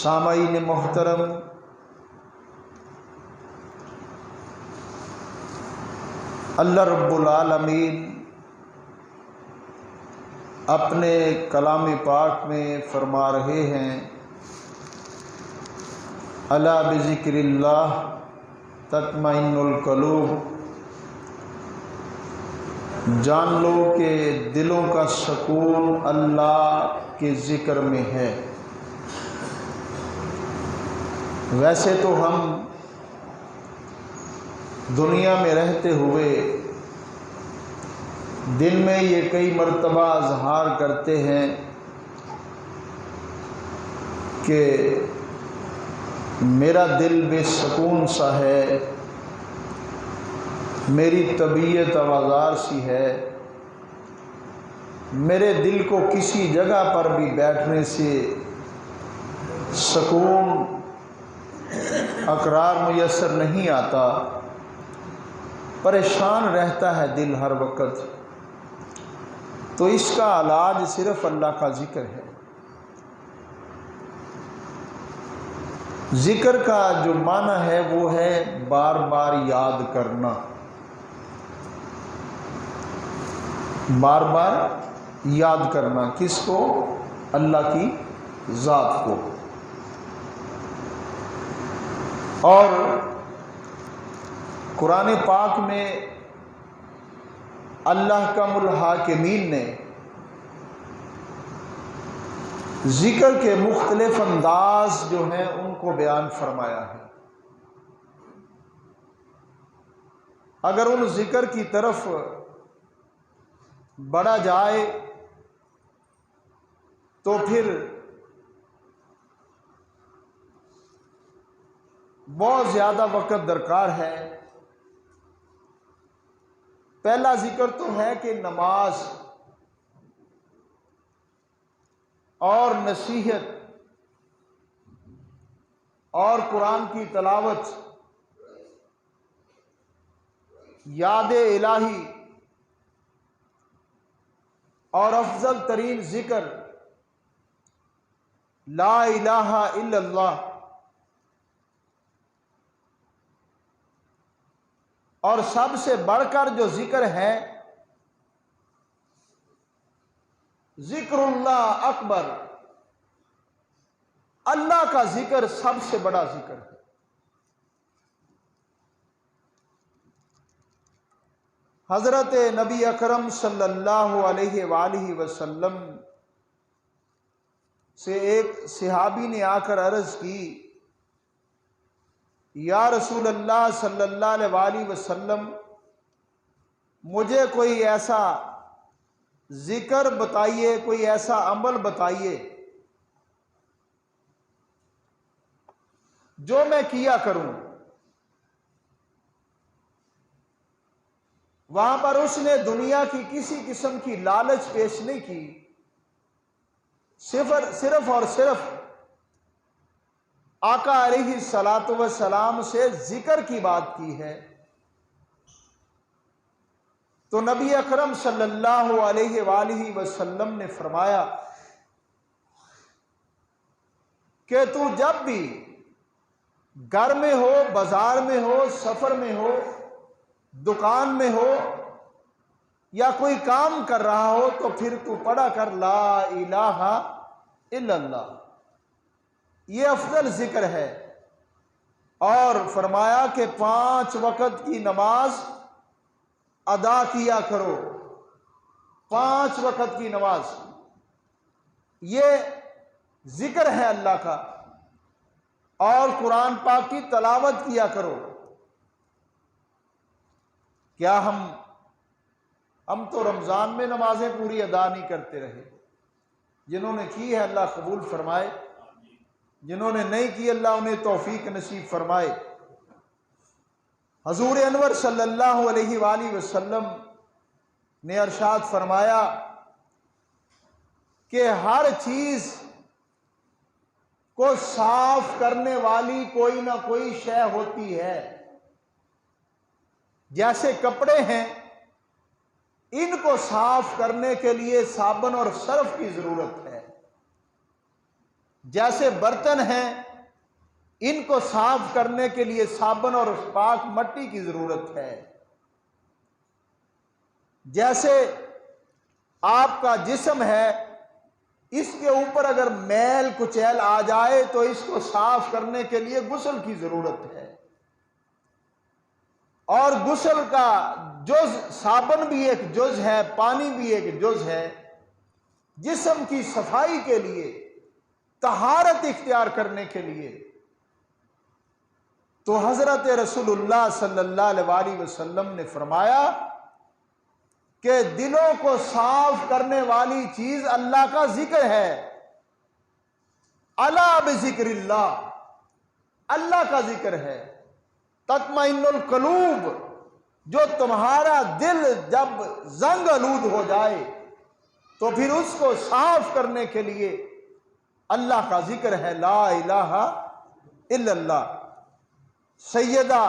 सामाईन मोहतरम, अल्लाह रब्बुल आलमीन अपने कलाम पाक में फरमा रहे हैं, अला बिज़िक्रिल्लाह तत्मइन्नुल क़ुलूब। जान लो कि दिलों का सुकून अल्लाह के ज़िक्र में है। वैसे तो हम दुनिया में रहते हुए दिन में ये कई मर्तबा इज़हार करते हैं कि मेरा दिल बेसुकून सा है, मेरी तबीयत आवाज़ार सी है, मेरे दिल को किसी जगह पर भी बैठने से सुकून अकरार मुयस्सर नहीं आता, परेशान रहता है दिल हर वक्त। तो इसका इलाज सिर्फ अल्लाह का ज़िक्र है। ज़िक्र का जो माना है वो है बार बार याद करना, बार बार याद करना। किसको? अल्लाह की ज़ात को। और कुरान पाक में अल्लाह का हाकिमीन ने ज़िक्र के मुख्तलिफ अंदाज जो हैं उनको बयान फरमाया है। अगर उन ज़िक्र की तरफ बढ़ा जाए तो फिर बहुत ज़्यादा वक्त दरकार है। पहला ज़िक्र तो है कि नमाज और नसीहत और कुरान की तलावत, याद इलाही और अफजल तरीन ज़िक्र ला इलाहा इल्लल्लाह, और सबसे बढ़कर जो ज़िक्र है ज़िक्रुल्लाह अकबर, अल्लाह का ज़िक्र सबसे बड़ा ज़िक्र है। हज़रत नबी अकरम सल्लल्लाहु अलैहि वसल्लम से एक सहाबी ने आकर अर्ज़ की, या रसूल अल्लाह सल्लल्लाहु अलैहि वसल्लम, मुझे कोई ऐसा ज़िक्र बताइए, कोई ऐसा अमल बताइए जो मैं किया करूं। वहां पर उसने दुनिया की किसी किस्म की लालच पेश नहीं की, सिर्फ और सिर्फ आका अलैहि सलातो व सलाम से ज़िक्र की बात की है। तो नबी अकरम सल्लल्लाहु अलैहि वसल्लम ने फरमाया कि तू जब भी घर में हो, बाजार में हो, सफर में हो, दुकान में हो या कोई काम कर रहा हो, तो फिर तू पढ़ा कर ला इलाहा इल्लल्लाह। ये अफजल ज़िक्र है। और फरमाया कि 5 वक्त की नमाज अदा किया करो। 5 वक्त की नमाज, ये ज़िक्र है अल्लाह का। और कुरान पाक की तलावत किया करो। क्या हम तो रमज़ान में नमाजें पूरी अदा नहीं करते रहे। जिन्होंने की है अल्लाह कबूल फरमाए, जिन्होंने नहीं की अल्लाह उन्हें तौफीक नसीब फरमाए। हजूर अनवर सल्लल्लाहु अलैहि वसल्लम ने अरशाद फरमाया कि हर चीज को साफ करने वाली कोई ना कोई शय होती है। जैसे कपड़े हैं, इनको साफ करने के लिए साबुन और सर्फ की जरूरत है। जैसे बर्तन हैं, इनको साफ करने के लिए साबुन और पाक मट्टी की जरूरत है। जैसे आपका जिस्म है, इसके ऊपर अगर मैल कुचैल आ जाए तो इसको साफ करने के लिए गुस्ल की जरूरत है। और गुस्ल का जुज, साबुन भी एक जुज है, पानी भी एक जुज है। जिस्म की सफाई के लिए, तहारत इख्तियार करने के लिए तो हजरत रसूलुल्लाह सल्लल्लाहु अलैहि वसल्लम ने फरमाया कि दिलों को साफ करने वाली चीज अल्लाह का जिक्र है। अला बिज़िक्रिल्लाह, अल्लाह का जिक्र है। तत्मइन्नुल क़ुलूब, जो तुम्हारा दिल जब जंग आलूद हो जाए तो फिर उसको साफ करने के लिए अल्लाह का जिक्र है। ला इलाहा इल्लल्लाह। सैयदा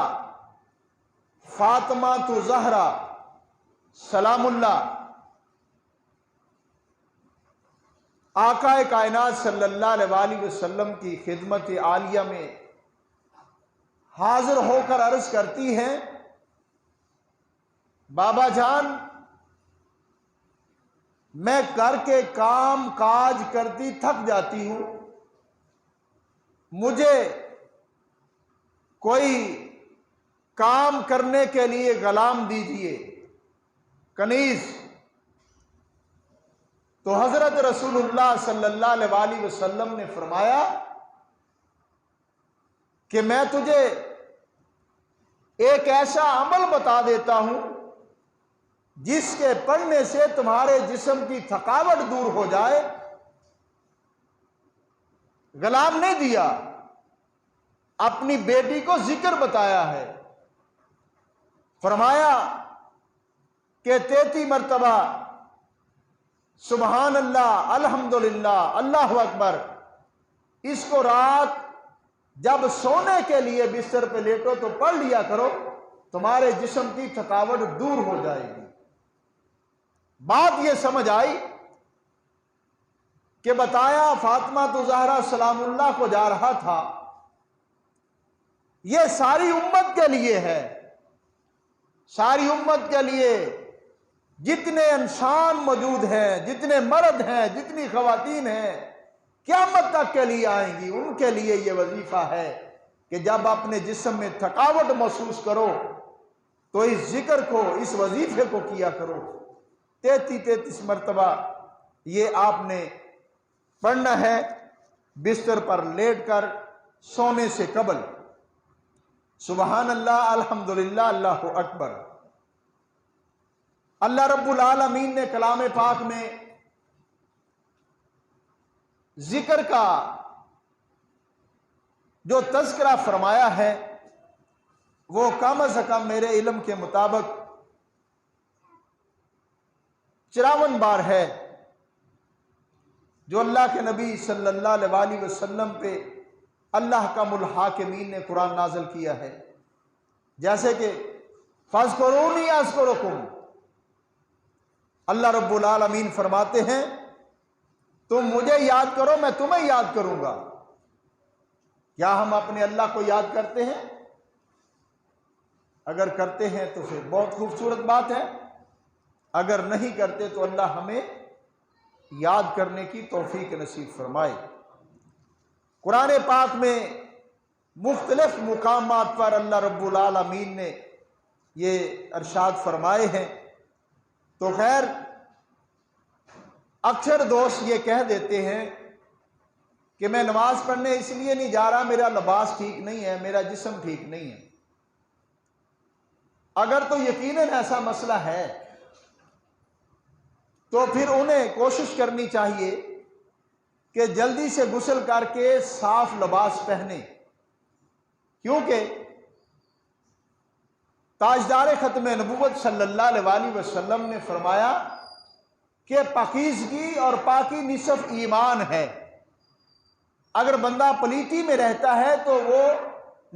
फातिमा तु ज़हरा सलामुल्लाह आकाए कायनात सल्लल्लाहु अलैहि वसल्लम की खिदमत आलिया में हाजिर होकर अर्ज करती हैं, बाबा जान, मैं घर के काम काज करती थक जाती हूं, मुझे कोई काम करने के लिए गुलाम दीजिए, कनीज। तो हजरत रसूलुल्लाह सल्लल्लाहु अलैहि वसल्लम ने फरमाया कि मैं तुझे एक ऐसा अमल बता देता हूं जिसके पढ़ने से तुम्हारे जिस्म की थकावट दूर हो जाए। गुलाम नहीं दिया, अपनी बेटी को जिक्र बताया है। फरमाया कि 33 मरतबा सुबहान अल्लाह, अल्हम्दुलिल्लाह, अल्लाहु अकबर, इसको रात जब सोने के लिए बिस्तर पे लेटो तो पढ़ लिया करो, तुम्हारे जिस्म की थकावट दूर हो जाएगी। बात यह समझ आई कि बताया फातिमा तो ज़हरा सलामुल्लाह को जा रहा था, यह सारी उम्मत के लिए है, सारी उम्मत के लिए। जितने इंसान मौजूद हैं, जितने मर्द हैं, जितनी खवातीन हैं, क़यामत तक के लिए आएंगी, उनके लिए यह वजीफा है कि जब अपने जिस्म में थकावट महसूस करो तो इस जिक्र को, इस वजीफे को किया करो। 33 मरतबा ये आपने पढ़ना है बिस्तर पर लेटकर सोने से कबल। सुबहान अल्लाह, अल्हम्दुलिल्लाह, अल्लाहु अकबर। अल्लाह रब्बुल आलमीन ने कलाम पाक में जिक्र का जो तज़किरा फरमाया है वो कम अज़ कम मेरे इल्म के मुताबिक 54 बार है, जो अल्लाह के नबी सल्लल्लाहु अलैहि वसल्लम पे अल्लाह का मुल्हाकिमीन ने कुरान नाज़िल किया है। जैसे कि फ़ज़्कुरूनी अज़्कुरुकुम, अल्लाह रब्बुल आलमीन फरमाते हैं तुम मुझे याद करो, मैं तुम्हें याद करूंगा। क्या हम अपने अल्लाह को याद करते हैं? अगर करते हैं तो फिर बहुत खूबसूरत बात है, अगर नहीं करते तो अल्लाह हमें याद करने की तौफीक नसीब फरमाए। कुरान पाक में मुख्तलिफ मुकामात पर अल्लाह रब्बुल आलमीन ने ये अरशाद फरमाए हैं। तो खैर, अक्सर दोस्त ये कह देते हैं कि मैं नमाज पढ़ने इसलिए नहीं जा रहा, मेरा लिबास ठीक नहीं है, मेरा जिस्म ठीक नहीं है। अगर तो यकीनन ऐसा मसला है तो फिर उन्हें कोशिश करनी चाहिए कि जल्दी से गुस्ल करके साफ लिबास पहने, क्योंकि ताजदार खत्म नबूवत सल्लल्लाहु अलैहि वसल्लम ने फरमाया कि पाकीज़गी और पाकी निसफ ईमान है। अगर बंदा पलीती में रहता है तो वो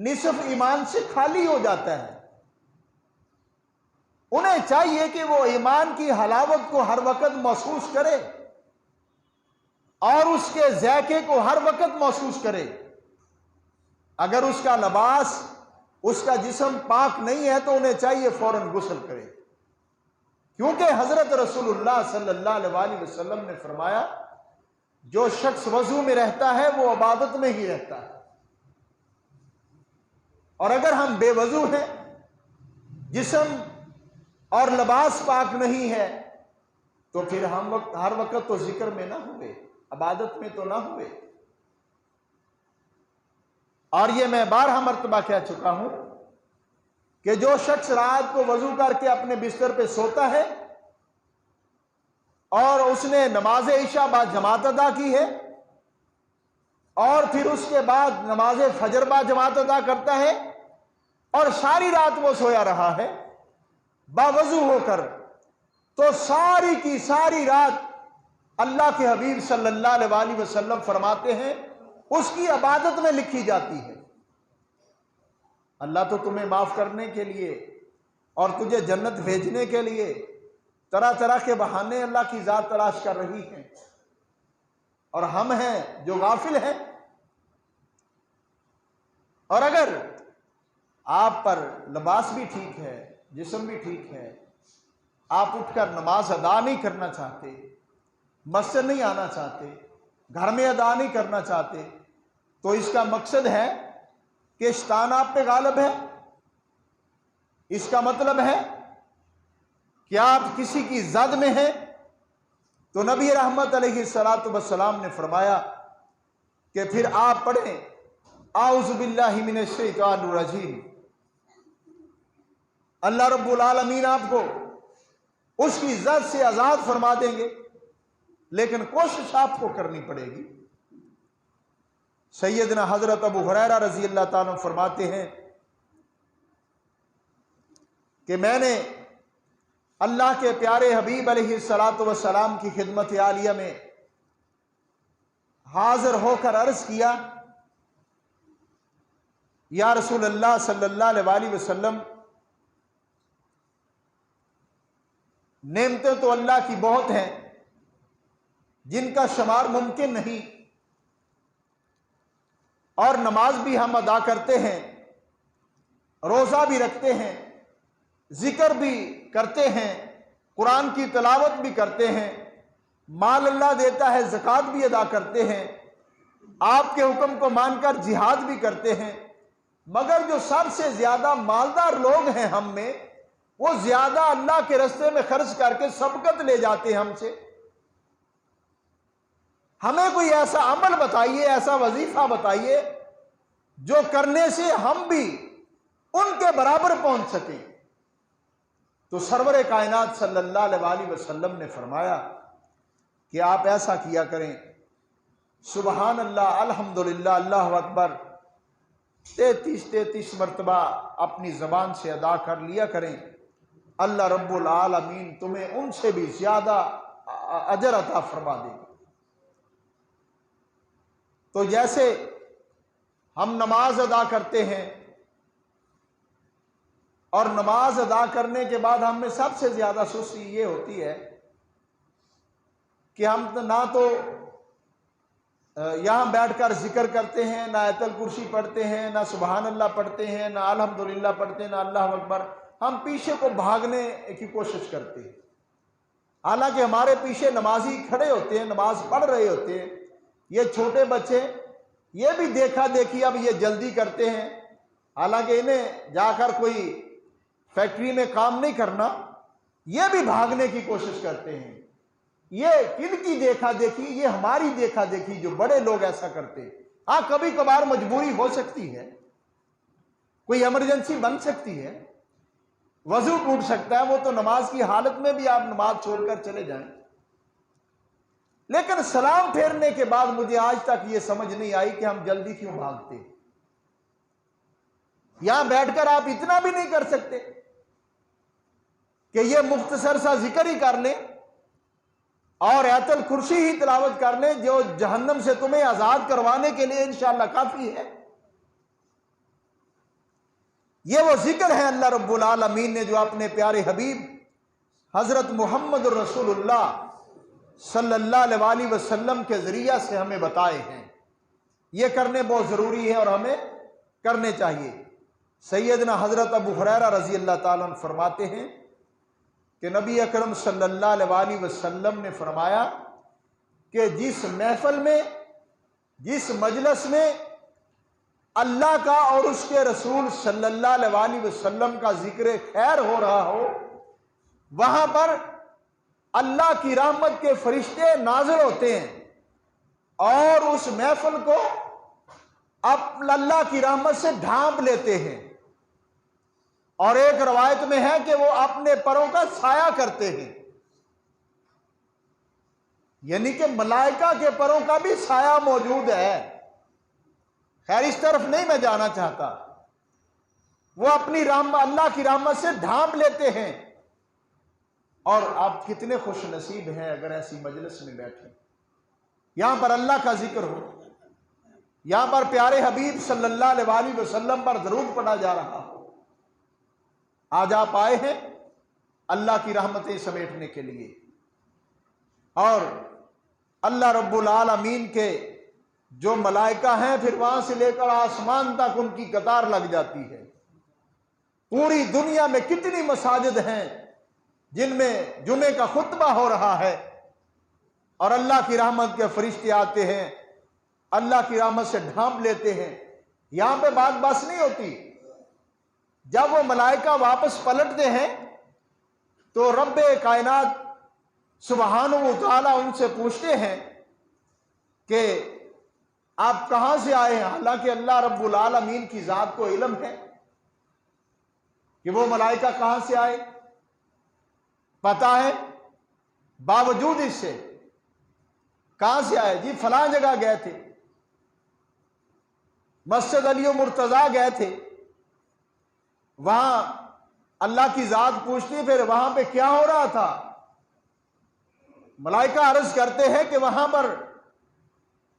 निसफ ईमान से खाली हो जाता है। उन्हें चाहिए कि वो ईमान की हलावत को हर वक्त महसूस करे। और उसके ज़ायके को हर वक्त महसूस करे। अगर उसका लिबास, उसका जिस्म पाक नहीं है तो उन्हें चाहिए फौरन गुस्ल करे, क्योंकि हजरत रसूलुल्लाह सल्लल्लाहु अलैहि वसल्लम ने फरमाया, जो शख्स वजू में रहता है वो इबादत में ही रहता है। और अगर हम बेवजू हैं, जिस्म और लिबास पाक नहीं है, तो फिर हम हर वक्त तो जिक्र में ना हुए, इबादत में तो ना हुए। और ये मैं बारहा मर्तबा कह चुका हूं कि जो शख्स रात को वजू करके अपने बिस्तर पे सोता है और उसने नमाज इशा बाद जमात अदा की है और फिर उसके बाद नमाज फजर बाद जमात अदा करता है और सारी रात वो सोया रहा है बावजू होकर, तो सारी की सारी रात अल्लाह के हबीब सल्लल्लाहु अलैहि वसल्लम फरमाते हैं उसकी इबादत में लिखी जाती है। अल्लाह तो तुम्हें माफ करने के लिए और तुझे जन्नत भेजने के लिए तरह तरह के बहाने अल्लाह की जात तलाश कर रही है, और हम हैं जो गाफिल हैं। और अगर आप पर लिबास भी ठीक है, जिस्म भी ठीक है, आप उठकर नमाज अदा नहीं करना चाहते, मस्जिद नहीं आना चाहते, घर में अदा नहीं करना चाहते, तो इसका मकसद है कि शैतान आप पे गालिब है। इसका मतलब है कि आप किसी की जद में हैं। तो नबी रहमत अलैहिस्सलातु वस्सलाम ने फरमाया कि फिर आप पढ़ें आऊज़ु बिल्लाहि मिनश शैतानिर रजीम। अल्लाह रब्बुल आलमीन आपको उसकी जद से आजाद फरमा देंगे, लेकिन कोशिश आपको करनी पड़ेगी। सैयदना हजरत अबू हुरैरा रजी अल्लाह ताला फरमाते हैं कि मैंने अल्लाह के प्यारे हबीब अलैहिस्सलातु वस्सलाम की खिदमत आलिया में हाजिर होकर अर्ज किया, या रसूल अल्लाह सल्लल्लाहु अलैहि वसल्लम, नेमतें तो अल्लाह की बहुत हैं जिनका शुमार मुमकिन नहीं, और नमाज भी हम अदा करते हैं, रोज़ा भी रखते हैं, जिक्र भी करते हैं, कुरान की तिलावत भी करते हैं, माल अल्लाह देता है ज़कात भी अदा करते हैं, आपके हुक्म को मानकर जिहाद भी करते हैं, मगर जो सबसे ज़्यादा मालदार लोग हैं हम में, वो ज़्यादा अल्लाह के रास्ते में खर्च करके सबकत ले जाते हैं हमसे। हमें कोई ऐसा अमल बताइए, ऐसा वजीफा बताइए जो करने से हम भी उनके बराबर पहुंच सकें। तो सरवर कायनात सल्लल्लाहु अलैहि वसल्लम ने फरमाया कि आप ऐसा किया करें, सुबहान अल्लाह, अल्हम्दुलिल्लाह, अल्लाहु अकबर 33 मरतबा अपनी ज़बान से अदा कर लिया करें। अल्लाह रब्बुल आलमीन तुम्हें उनसे भी ज्यादा अजर अता फरमा देगा। तो जैसे हम नमाज अदा करते हैं और नमाज अदा करने के बाद हम में सबसे ज्यादा सुस्ती ये होती है कि हम ना तो यहां बैठकर जिक्र करते हैं, ना आयतल कुर्सी पढ़ते हैं, ना सुबहान अल्लाह पढ़ते हैं, ना अल्हम्दुलिल्लाह पढ़ते हैं, ना अल्लाह अकबर। हम पीछे को भागने की कोशिश करते हैं, हालांकि हमारे पीछे नमाजी खड़े होते हैं, नमाज पढ़ रहे होते हैं। ये छोटे बच्चे ये भी देखा देखी अब ये जल्दी करते हैं, हालांकि इन्हें जाकर कोई फैक्ट्री में काम नहीं करना, ये भी भागने की कोशिश करते हैं। ये किनकी देखा देखी? ये हमारी देखा देखी, जो बड़े लोग ऐसा करते हैं। हाँ, कभी कभार मजबूरी हो सकती है, कोई इमरजेंसी बन सकती है, वजू टूट सकता है, वो तो नमाज की हालत में भी आप नमाज छोड़कर चले जाएं। लेकिन सलाम फेरने के बाद मुझे आज तक ये समझ नहीं आई कि हम जल्दी क्यों भागते। यहां बैठकर आप इतना भी नहीं कर सकते कि ये मुख्तसर सा जिक्र ही कर लें और आयतुल कुर्सी ही तिलावत कर लें, जो जहन्नम से तुम्हें आजाद करवाने के लिए इंशाअल्लाह काफी है। ये वो जिक्र है अल्लाह रब्बुल आलमीन ने जो अपने प्यारे हबीब हजरत मोहम्मद रसूलुल्लाह सल्लल्लाहु अलैहि वसल्लम के ज़रिया से हमें बताए हैं। ये करने बहुत ज़रूरी है और हमें करने चाहिए। सैयदना हज़रत अबू हुरैरा रज़ी अल्लाह ताला अन्हु फरमाते हैं कि नबी अकरम सल्लल्लाहु अलैहि वसल्लम ने फरमाया कि जिस महफिल में, जिस मजलिस में अल्लाह का और उसके रसूल सल्लल्लाहु अलैहि वसल्लम का जिक्र खैर हो रहा हो, वहां पर अल्लाह की रहमत के फरिश्ते नाज़िल होते हैं और उस महफिल को अब अल्लाह की रहमत से ढांप लेते हैं। और एक रवायत में है कि वो अपने परों का साया करते हैं, यानी कि मलाइका के परों का भी साया मौजूद है। खैर इस तरफ नहीं मैं जाना चाहता। वो अपनी रहमत, अल्लाह की रहमत से ढांप लेते हैं। और आप कितने खुश नसीब हैं अगर ऐसी मजलिस में बैठे, यहां पर अल्लाह का जिक्र हो, यहां पर प्यारे हबीब सल्लल्लाहु अलैहि वसल्लम पर दरूद पढ़ा जा रहा हो। आज आप आए हैं अल्लाह की रहमतें समेटने के लिए, और अल्लाह रब्बुल आलमीन के जो मलाइका हैं फिर वहां से लेकर आसमान तक उनकी कतार लग जाती है। पूरी दुनिया में कितनी मसाजिद हैं जिनमें जुमे का खुतबा हो रहा है और अल्लाह की रहमत के फरिश्ते आते हैं, अल्लाह की रहमत से ढांप लेते हैं। यहां पे बात बस नहीं होती। जब वो मलाइका वापस पलटते हैं तो रब्बे कायनात सुब्हानहू व तआला उनसे पूछते हैं कि आप कहां से आए हैं। हालांकि अल्लाह रब्बुल आलमीन की जात को इल्म है कि वो मलाइका कहां से आए, पता है। बावजूद इससे कहां से आए जी, फलां जगह गए थे, मस्जिद अली मुर्तजा गए थे। वहां अल्लाह की जात पूछती फिर वहां पे क्या हो रहा था। मलाइका अर्ज करते हैं कि वहां पर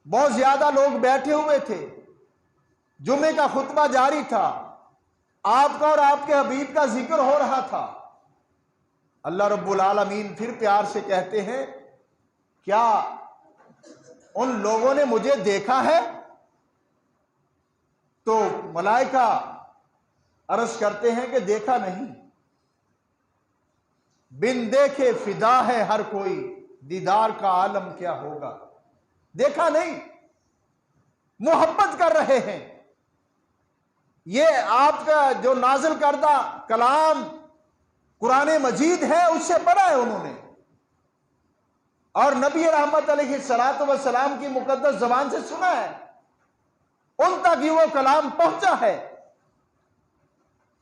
बहुत ज्यादा लोग बैठे हुए थे, जुमे का खुतबा जारी था, आपका और आपके हबीब का जिक्र हो रहा था। अल्लाह रब्बुल आलमीन फिर प्यार से कहते हैं, क्या उन लोगों ने मुझे देखा है। तो मलाइका अर्ज करते हैं कि देखा नहीं, बिन देखे फिदा है हर कोई, दीदार का आलम क्या होगा। देखा नहीं, मोहब्बत कर रहे हैं। ये आपका जो नाजिल करदा कलाम कुरान मजीद है उससे पढ़ा है उन्होंने, और नबी रहमत अलैहिस्सलातु वस्सलाम की मुकद्दस ज़बान से सुना है, उन तक ही वो कलाम पहुंचा है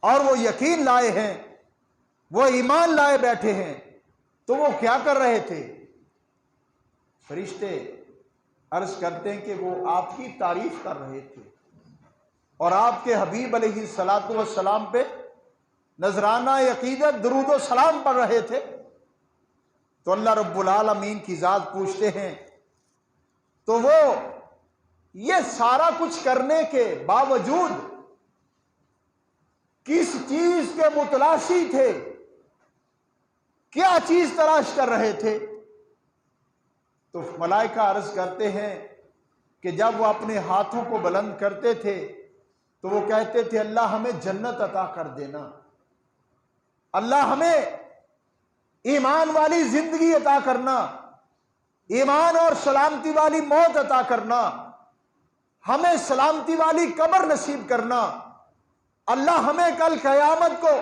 और वो यकीन लाए हैं, वो ईमान लाए बैठे हैं। तो वो क्या कर रहे थे। फरिश्ते अर्ज करते हैं कि वो आपकी तारीफ कर रहे थे और आपके हबीब अलैहिस्सलातु वस्सलाम पे नजराना अकीदत दुरूद व सलाम पढ़ रहे थे। तो अल्लाह रब्बुल आलमीन की जात पूछते हैं, तो वो ये सारा कुछ करने के बावजूद किस चीज के मुतलाशी थे, क्या चीज तलाश कर रहे थे। तो मलाइका अर्ज करते हैं कि जब वो अपने हाथों को बुलंद करते थे तो वो कहते थे, अल्लाह हमें जन्नत अता कर देना, अल्लाह हमें ईमान वाली जिंदगी अता करना, ईमान और सलामती वाली मौत अता करना, हमें सलामती वाली कब्र नसीब करना, अल्लाह हमें कल क़यामत को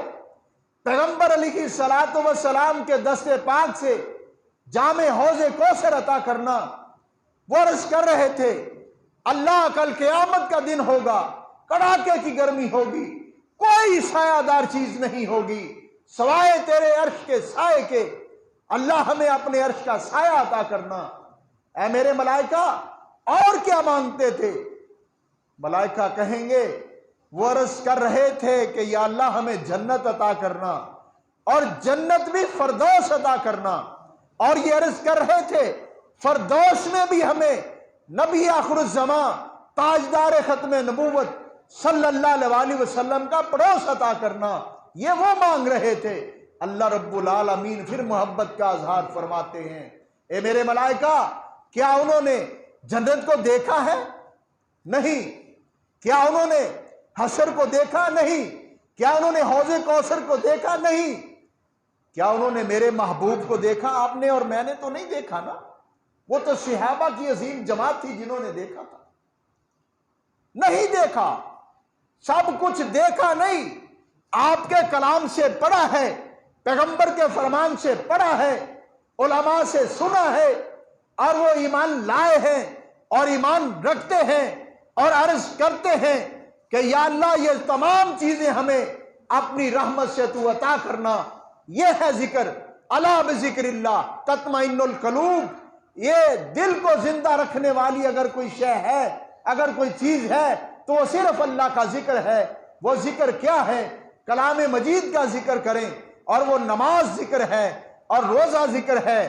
पैगंबर अलैहिस्सलातु वस्सलाम के दस्ते पाक से जामे हौज़े कौसर अता करना। वो अर्ज़ कर रहे थे, अल्लाह कल क़यामत का दिन होगा, कड़ाके की गर्मी होगी, कोई सायादार चीज नहीं होगी सवाए तेरे अर्श के साए के, अल्लाह हमें अपने अर्श का साया अता करना। ऐ मेरे मलाइका, और क्या मांगते थे। मलाइका कहेंगे, वो अर्ज कर रहे थे कि या अल्लाह हमें जन्नत अता करना, और जन्नत भी फरदौस अता करना। और ये अर्ज कर रहे थे, फरदौस में भी हमें नबी आखिरुज़्ज़मा ताजदार खत्म नबूवत सल्लल्लाहु अलैहि वसल्लम का पड़ोस अता करना। ये वो मांग रहे थे। अल्लाह रब्बुल आलमीन फिर मोहब्बत का इजहार फरमाते हैं ए मेरे मलाइका, क्या उन्होंने जन्नत को देखा है? नहीं। क्या उन्होंने हशर को देखा? नहीं। क्या उन्होंने हौज़े कौसर को देखा? नहीं। क्या उन्होंने मेरे महबूब को देखा? आपने और मैंने तो नहीं देखा ना। वो तो सहाबा की अजीम जमात थी जिन्होंने देखा था। नहीं देखा, सब कुछ देखा नहीं, आपके कलाम से पढ़ा है, पैगंबर के फरमान से पढ़ा है, उलमा से सुना है, और वो ईमान लाए हैं और ईमान रखते हैं और अर्ज करते हैं कि या अल्लाह ये तमाम चीजें हमें अपनी रहमत से तू अता करना। ये है जिक्र। अला बिज़िक्रिल्लाह तत्मइन्नुल क़ुलूब। ये दिल को जिंदा रखने वाली अगर कोई शय है, अगर कोई चीज है, तो वो सिर्फ अल्लाह का जिक्र है। वो जिक्र क्या है? कलाम मजीद का जिक्र करें, और वो नमाज जिक्र है, और रोजा जिक्र है,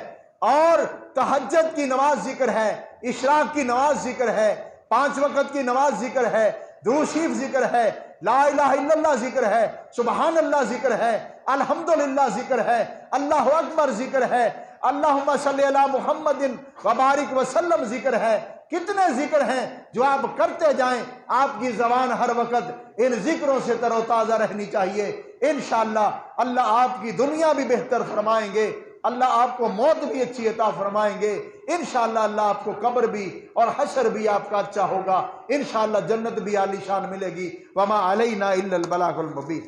और तहज्जुद की नमाज जिक्र है, इशराक की नमाज जिक्र है, 5 वक्त की नमाज जिक्र है, दुरूद शरीफ जिक्र है, ला इलाहा इल्लल्लाह जिक्र है, सुबहान अल्लाह जिक्र है, अल्हम्दुलिल्लाह जिक्र है, अल्लाहु अकबर जिक्र है, अल्लाहुम्मा सल्ली अला मुहम्मदिन व बारिक वसल्लम जिक्र है। कितने जिक्र हैं जो आप करते जाएं, आपकी जबान हर वक्त इन जिक्रों से तरोताजा रहनी चाहिए। इंशाअल्लाह अल्लाह आपकी दुनिया भी बेहतर फरमाएंगे, अल्लाह आपको मौत भी अच्छी अता फरमाएंगे। इंशाअल्लाह अल्लाह आपको कब्र भी और हशर भी आपका अच्छा होगा। इंशाअल्लाह जन्नत भी आलीशान मिलेगी। वमा अलैना इल्लल बलागुल मुबीन।